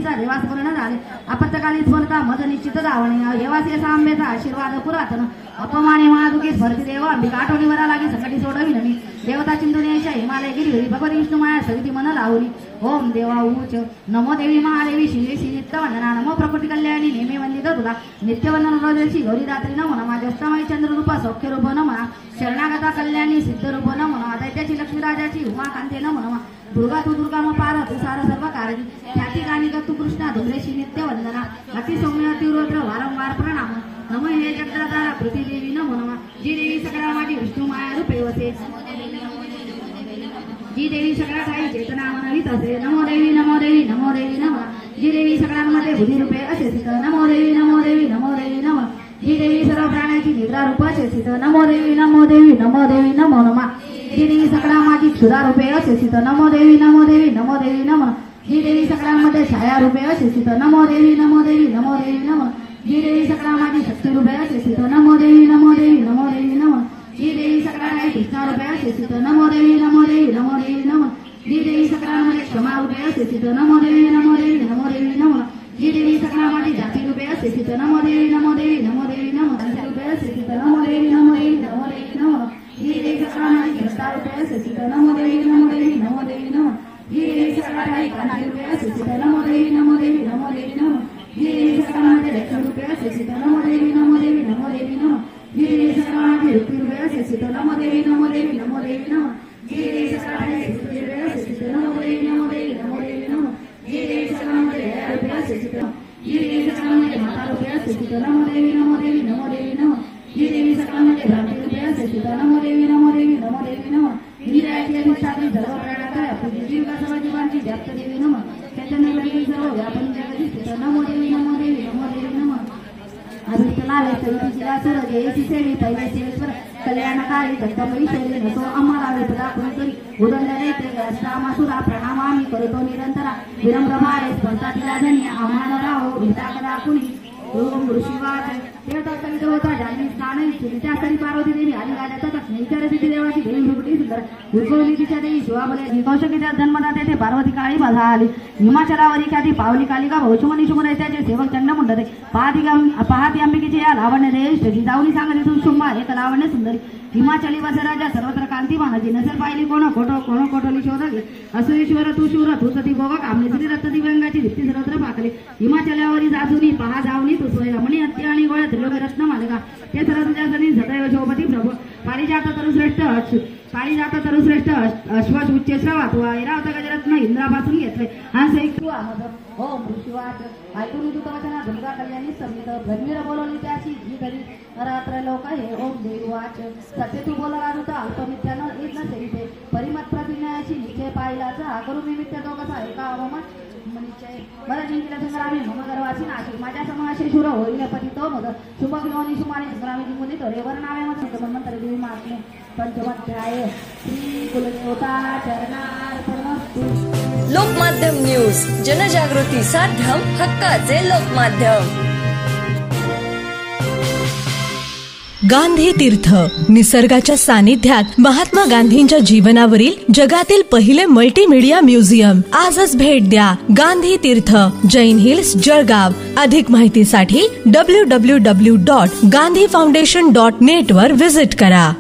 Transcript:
देवास करून झाले आपत्काली स्मरता मज निश्चित धावणे येवासी असा आंबेचा आशीर्वाद पुरातन अपमाने महादुखी स्मरती देव अंबिका आठवणीवरा लागी संकटी सोडवी नमी देवता चिंतनेशा हिमालय गिरी भगवती विष्णू माया सविती मन लावली ओम देवा उच नमो देवी महादेवी शिवेशी नित्य वंदना नमो प्रकृती कल्याणी नेमे वंदित तुला नित्य वंदन रोजशी गौरी दात्री नमो नमा ज्येष्ठमाई चंद्ररूप सौख्य रूप नमना शरणागता कल्याणी सिद्ध रूप नमना दैत्याची लक्ष्मीराजाची उमाकांते नमो नमा दुर्गा तू दुर्गा म पार तू सार सर्व कारणी त्याची गाणी तू कृष्णा धुंद्रेशी नित्य वंदना अति सौम्य अतिरुद्र वारंवार प्रणाम नम हे जगदाधारा पृथ्वीदेवी नमो नमा जी देवी सगळ्या माझी विष्णू माया रूपे वसे जी देवी सगळ्या काही चेतना मनवित असे नमो देवी नमो देवी नमो देवी नम जी देवी सगळ्यांमध्ये बुद्धी रूपे असे सिद्ध नमो देवी नमो देवी नमो देवी नम जी देवी सर्व प्राण्याची निद्रा रूप असे सिद्ध नमो देवी नमो देवी नमो देवी नमो नमा जी देवी सगळ्या माझी क्षुधा रूपे असे सिद्ध नमो देवी नमो देवी नमो देवी नम जी देवी सगळ्यांमध्ये छाया रूपे असे सिद्ध नमो देवी नमो देवी नमो देवी नम जी देवी सगळ्या माझी शक्ती रूपे असे सिद्ध नमो देवी नमो देवी नमो देवी नम जी देवी सगळ्या काही कृष्णा रूपे असे सिद्ध नमो देवी नमो देवी नमो देवी नम जी देवी सगळ्यांमध्ये क्षमा रूपे असे सिद्ध नमो देवी नमो देवी नमो देवी नम जी देवी सगळ्या माझी जाती रूपे असे सिद्ध नमो देवी नमो देवी नमो देवी नम रूपे असे सिद्ध नमो देवी नमो देवी नमो देवी नम जी देवी सगळ्या माझी कृष्णा रूपे असे सिद्ध नमो देवी नमो देवी नमो देवी नम जी देवी सगळ्या काही कांती रूपे असे सिद्ध नमो देवी नमो देवी नमो देवी नम जी देवी सगळ्यांमध्ये लक्ष्मी रूपे असे सिद्ध नमो देवी नमो देवी नमो देवी नम जी देवी सगळ्या माझी रूपी रूपे असे सिद्ध नमो देवी नमो देवी नमो देवी नम जी देवी सगळ्या काही रूपी रूपे असे सिद्ध नमो देवी नमो देवी नमो देवी नम जी देवी सगळ्यांमध्ये रूपे असे सिद्ध जी देवी सगळ्यांमध्ये माता रूपे असे सिद्ध नमो देवी नमो देवी नमो देवी नम जी देवी सगळ्यांमध्ये भ्रांती रूपे असे सिद्ध नमो देवी नमो देवी नमो देवी नम जी देवी अधिष्ठात्री सर्व प्राण्यात आपली जीविका सर्व जीवांची व्याप्त देवी नम चैतन्य सर्व व्यापन जगती स्थित नमो देवी नमो देवी नमो देवी नम अभिष्टनावे सवितीला सुर जयसी सेवी पहिले सेवेश्वर कल्याणकारी दत्तपैश्वरी नसो आम्हाला विपदा कुणीतरी उदंडने ते अष्टामासुरा प्रणामामी करतो निरंतरा विरंभभारे स्पर्धा तिला धनी आम्हाला राहो विता कदा कुणी ओम ऋषिवाच देवता होता जानी स्नान सुनीच्या सरी पार्वती देवी आली गाड्याचा स्नेहिचार तिथे देवाची देवी भृगटी सुंदर उद्भवली तिच्या देवी शिवाबले कौशकीच्या जन्मदाते तेथे पार्वती काळी बाधा आली हिमाचलावरी ख्याती पावली कालिका भौचुमनी शुमदैत्याचे सेवक चंड मुंडते पाहती अंबिकेचे या लावण्य देश जिजाऊनी सांगली शुंभा एक लावण्य सुंदरी हिमाचली वसराजा सर्वत्र कांतिमानाची नजर पाहिली कोण कोटोली शोधली असो ईश्वर तू शूर तू सती भोग कामने श्री रत्न दिव्यांगाची दीप्ती सर्वत्र पाकले हिमाचलावरी जासुनी पहा जावनी तू सोय रमणी हत्ती आणि गोळ्या त्रिलोक रत्न मालिका ते सर्व तुझ्या सनी सदैव शोभती प्रभू पारिजात तरुश्रेष्ठ अश्वच उच्च श्रवा तू ऐरावत गजरत्न इंद्रापासून घेतले हंस एक तू आमद ओम ऋषिवाच ऐकून तू वचना दुर्गा कल्याणी समित गंभीर बोलवली त्याची जी घरी रात्र लोक हे ओम देवाच सत्य तू बोलला होता अल्पमित्यानं येत नसेल परिमत प्रतिज्ञाची लिखे पाहिलाचा करू निमित्त दोघाचा एका अवमत मनिचय मला जिंकला संग्रामी मम गर्वाची नाशी माझ्या समाशे शुर होईल पतितो मद शुभ विलोनी सुमानी संग्रामी जिंकुनी तो रेवर नावे मत मंत्र देवी महात्मे पंचमध्याय श्री कुलदेवता चरणार्पणमस्तु। लोकमाध्यम न्यूज जनजागृती साध्यम हक्काचे लोकमाध्यम। गांधी तीर्थ निसर्गाच्या सानिध्यात महात्मा गांधींच्या जीवनावरील जगातील पहिले मल्टीमीडिया म्युझियम आजच भेट द्या। गांधी तीर्थ जैन हिल्स जळगाव। अधिक माहितीसाठी www.gandhifoundation.net वर व्हिजिट करा।